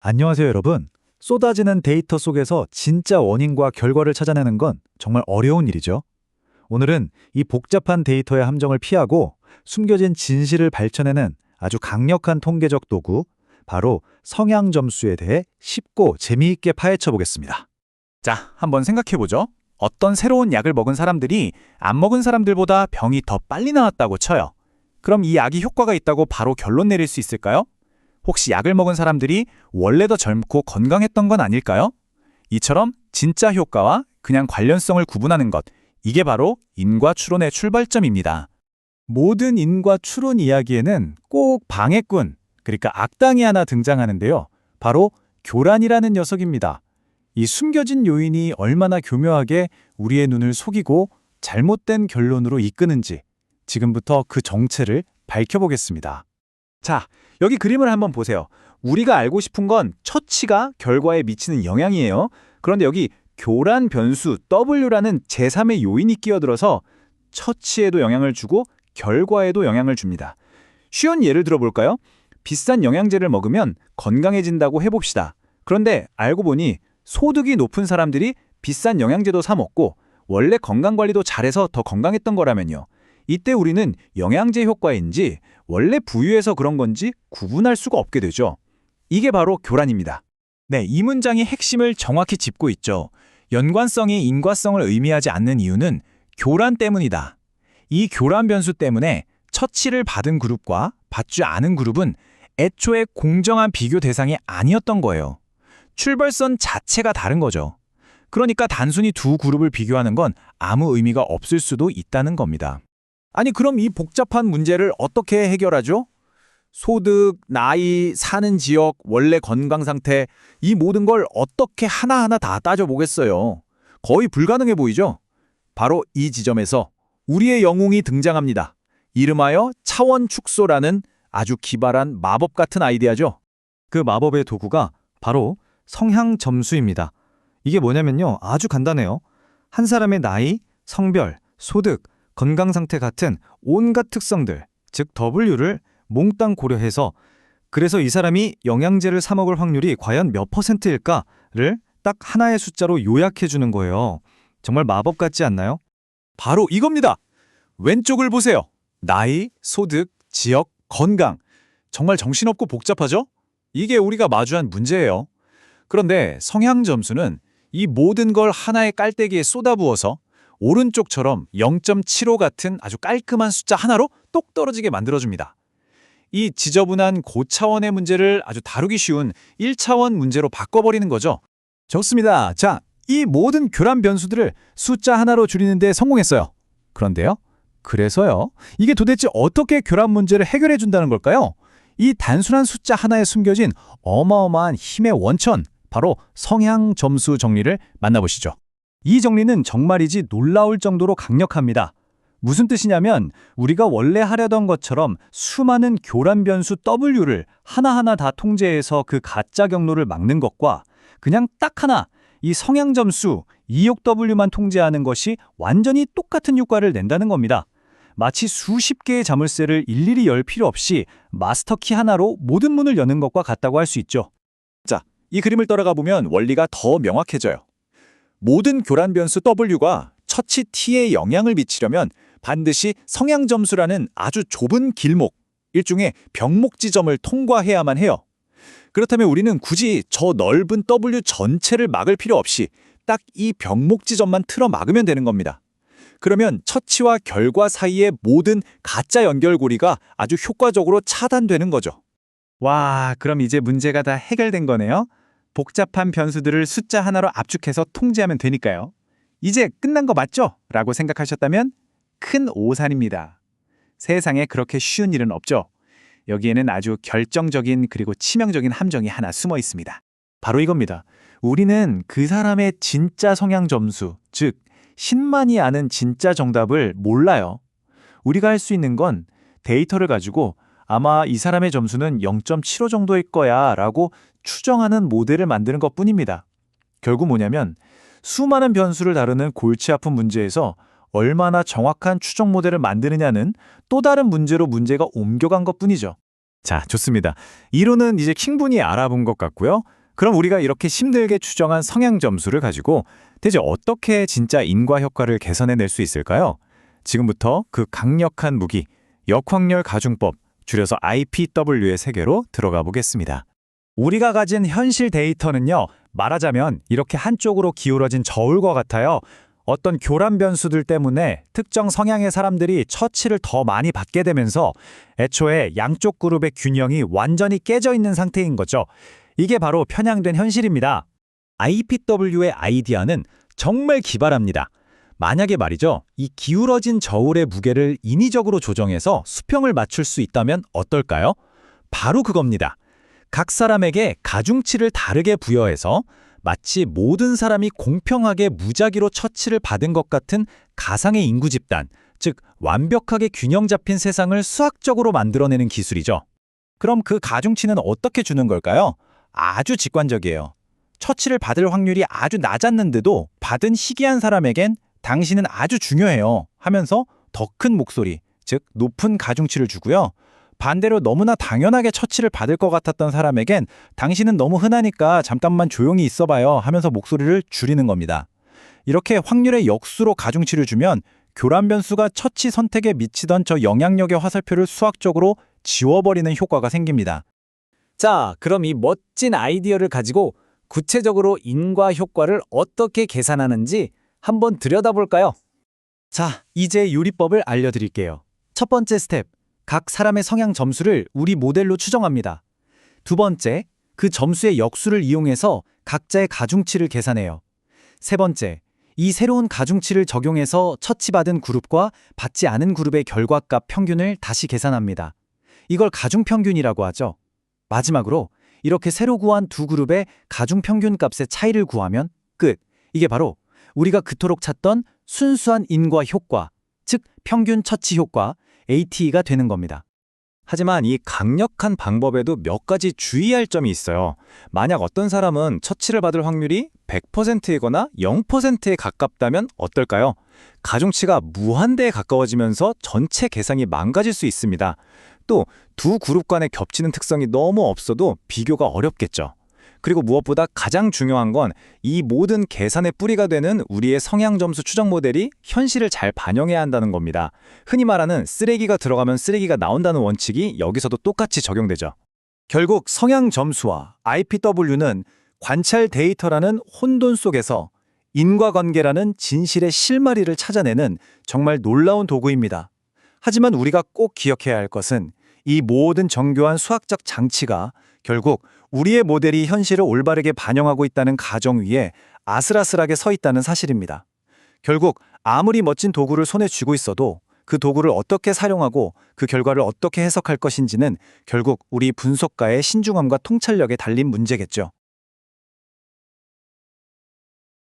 안녕하세요, 여러분. 쏟아지는 데이터 속에서 진짜 원인과 결과를 찾아내는 건 정말 어려운 일이죠. 오늘은 이 복잡한 데이터의 함정을 피하고 숨겨진 진실을 밝혀내는 아주 강력한 통계적 도구, 바로 성향 점수에 대해 쉽고 재미있게 파헤쳐 보겠습니다. 자, 한번 생각해보죠. 어떤 새로운 약을 먹은 사람들이 안 먹은 사람들보다 병이 더 빨리 나았다고 쳐요. 그럼 이 약이 효과가 있다고 바로 결론 내릴 수 있을까요? 혹시 약을 먹은 사람들이 원래 더 젊고 건강했던 건 아닐까요? 이처럼 진짜 효과와 그냥 관련성을 구분하는 것, 이게 바로 인과 추론의 출발점입니다. 모든 인과 추론 이야기에는 꼭 방해꾼, 그러니까 악당이 하나 등장하는데요. 바로 교란이라는 녀석입니다. 이 숨겨진 요인이 얼마나 교묘하게 우리의 눈을 속이고 잘못된 결론으로 이끄는지 지금부터 그 정체를 밝혀보겠습니다. 자, 여기 그림을 한번 보세요. 우리가 알고 싶은 건 처치가 결과에 미치는 영향이에요. 그런데 여기 교란 변수 W라는 제3의 요인이 끼어들어서 처치에도 영향을 주고 결과에도 영향을 줍니다. 쉬운 예를 들어볼까요? 비싼 영양제를 먹으면 건강해진다고 해봅시다. 그런데 알고 보니 소득이 높은 사람들이 비싼 영양제도 사 먹고 원래 건강관리도 잘해서 더 건강했던 거라면요. 이때 우리는 영양제 효과인지 원래 부유해서 그런 건지 구분할 수가 없게 되죠. 이게 바로 교란입니다. 네, 이 문장이 핵심을 정확히 짚고 있죠. 연관성이 인과성을 의미하지 않는 이유는 교란 때문이다. 이 교란 변수 때문에 처치를 받은 그룹과 받지 않은 그룹은 애초에 공정한 비교 대상이 아니었던 거예요. 출발선 자체가 다른 거죠. 그러니까 단순히 두 그룹을 비교하는 건 아무 의미가 없을 수도 있다는 겁니다. 아니, 그럼 이 복잡한 문제를 어떻게 해결하죠? 소득, 나이, 사는 지역, 원래 건강 상태, 이 모든 걸 어떻게 하나하나 다 따져보겠어요. 거의 불가능해 보이죠? 바로 이 지점에서 우리의 영웅이 등장합니다. 이름하여 차원 축소라는 아주 기발한 마법 같은 아이디어죠. 그 마법의 도구가 바로 성향 점수입니다. 이게 뭐냐면요, 아주 간단해요. 한 사람의 나이, 성별, 소득, 건강 상태 같은 온갖 특성들, 즉 W를 몽땅 고려해서 그래서 이 사람이 영양제를 사 먹을 확률이 과연 몇 %일까를 딱 하나의 숫자로 요약해 주는 거예요. 정말 마법 같지 않나요? 바로 이겁니다. 왼쪽을 보세요. 나이, 소득, 지역, 건강. 정말 정신없고 복잡하죠? 이게 우리가 마주한 문제예요. 그런데 성향 점수는 이 모든 걸 하나의 깔때기에 쏟아부어서 오른쪽처럼 0.75 같은 아주 깔끔한 숫자 하나로 똑 떨어지게 만들어줍니다. 이 지저분한 고차원의 문제를 아주 다루기 쉬운 1차원 문제로 바꿔버리는 거죠. 좋습니다. 자, 이 모든 교란 변수들을 숫자 하나로 줄이는 데 성공했어요. 그런데요? 그래서요? 이게 도대체 어떻게 교란 문제를 해결해 준다는 걸까요? 이 단순한 숫자 하나에 숨겨진 어마어마한 힘의 원천, 바로 성향 점수 정리를 만나보시죠. 이 정리는 정말이지 놀라울 정도로 강력합니다. 무슨 뜻이냐면 우리가 원래 하려던 것처럼 수많은 교란 변수 W를 하나하나 다 통제해서 그 가짜 경로를 막는 것과 그냥 딱 하나 이 성향 점수 이역 W만 통제하는 것이 완전히 똑같은 효과를 낸다는 겁니다. 마치 수십 개의 자물쇠를 일일이 열 필요 없이 마스터키 하나로 모든 문을 여는 것과 같다고 할 수 있죠. 자, 이 그림을 따라가 보면 원리가 더 명확해져요. 모든 교란 변수 W가 처치 T에 영향을 미치려면 반드시 성향 점수라는 아주 좁은 길목, 일종의 병목 지점을 통과해야만 해요. 그렇다면 우리는 굳이 저 넓은 W 전체를 막을 필요 없이 딱 이 병목 지점만 틀어 막으면 되는 겁니다. 그러면 처치와 결과 사이의 모든 가짜 연결고리가 아주 효과적으로 차단되는 거죠. 와, 그럼 이제 문제가 다 해결된 거네요? 복잡한 변수들을 숫자 하나로 압축해서 통제하면 되니까요. 이제 끝난 거 맞죠? 라고 생각하셨다면 큰 오산입니다. 세상에 그렇게 쉬운 일은 없죠. 여기에는 아주 결정적인 그리고 치명적인 함정이 하나 숨어 있습니다. 바로 이겁니다. 우리는 그 사람의 진짜 성향 점수, 즉 신만이 아는 진짜 정답을 몰라요. 우리가 할 수 있는 건 데이터를 가지고 아마 이 사람의 점수는 0.75 정도일 거야 라고 추정하는 모델을 만드는 것뿐입니다. 결국 뭐냐면 수많은 변수를 다루는 골치 아픈 문제에서 얼마나 정확한 추정 모델을 만드느냐는 또 다른 문제로 문제가 옮겨간 것뿐이죠. 자, 좋습니다. 이론은 이제 충분히 알아본 것 같고요. 그럼 우리가 이렇게 힘들게 추정한 성향 점수를 가지고 대체 어떻게 진짜 인과 효과를 개선해낼 수 있을까요? 지금부터 그 강력한 무기, 역확률 가중법, 줄여서 IPW의 세계로 들어가 보겠습니다. 우리가 가진 현실 데이터는요, 말하자면 이렇게 한쪽으로 기울어진 저울과 같아요. 어떤 교란 변수들 때문에 특정 성향의 사람들이 처치를 더 많이 받게 되면서 애초에 양쪽 그룹의 균형이 완전히 깨져 있는 상태인 거죠. 이게 바로 편향된 현실입니다. IPW의 아이디어는 정말 기발합니다. 만약에 말이죠, 이 기울어진 저울의 무게를 인위적으로 조정해서 수평을 맞출 수 있다면 어떨까요? 바로 그겁니다. 각 사람에게 가중치를 다르게 부여해서 마치 모든 사람이 공평하게 무작위로 처치를 받은 것 같은 가상의 인구 집단, 즉 완벽하게 균형 잡힌 세상을 수학적으로 만들어내는 기술이죠. 그럼 그 가중치는 어떻게 주는 걸까요? 아주 직관적이에요. 처치를 받을 확률이 아주 낮았는데도 받은 희귀한 사람에겐 당신은 아주 중요해요 하면서 더 큰 목소리, 즉 높은 가중치를 주고요. 반대로 너무나 당연하게 처치를 받을 것 같았던 사람에겐 당신은 너무 흔하니까 잠깐만 조용히 있어봐요 하면서 목소리를 줄이는 겁니다. 이렇게 확률의 역수로 가중치를 주면 교란 변수가 처치 선택에 미치던 저 영향력의 화살표를 수학적으로 지워버리는 효과가 생깁니다. 자, 그럼 이 멋진 아이디어를 가지고 구체적으로 인과 효과를 어떻게 계산하는지 한번 들여다볼까요? 자, 이제 요리법을 알려드릴게요. 첫 번째 스텝, 각 사람의 성향 점수를 우리 모델로 추정합니다. 두 번째, 그 점수의 역수를 이용해서 각자의 가중치를 계산해요. 세 번째, 이 새로운 가중치를 적용해서 처치받은 그룹과 받지 않은 그룹의 결과값 평균을 다시 계산합니다. 이걸 가중평균이라고 하죠. 마지막으로 이렇게 새로 구한 두 그룹의 가중평균 값의 차이를 구하면 끝. 이게 바로 우리가 그토록 찾던 순수한 인과 효과, 즉 평균 처치 효과, ATE가 되는 겁니다. 하지만 이 강력한 방법에도 몇 가지 주의할 점이 있어요. 만약 어떤 사람은 처치를 받을 확률이 100%이거나 0%에 가깝다면 어떨까요? 가중치가 무한대에 가까워지면서 전체 계산이 망가질 수 있습니다. 또 두 그룹 간의 겹치는 특성이 너무 없어도 비교가 어렵겠죠. 그리고 무엇보다 가장 중요한 건 이 모든 계산의 뿌리가 되는 우리의 성향 점수 추정 모델이 현실을 잘 반영해야 한다는 겁니다. 흔히 말하는 쓰레기가 들어가면 쓰레기가 나온다는 원칙이 여기서도 똑같이 적용되죠. 결국 성향 점수와 IPW는 관찰 데이터라는 혼돈 속에서 인과관계라는 진실의 실마리를 찾아내는 정말 놀라운 도구입니다. 하지만 우리가 꼭 기억해야 할 것은 이 모든 정교한 수학적 장치가 결국 우리의 모델이 현실을 올바르게 반영하고 있다는 가정 위에 아슬아슬하게 서 있다는 사실입니다. 결국 아무리 멋진 도구를 손에 쥐고 있어도 그 도구를 어떻게 사용하고 그 결과를 어떻게 해석할 것인지는 결국 우리 분석가의 신중함과 통찰력에 달린 문제겠죠.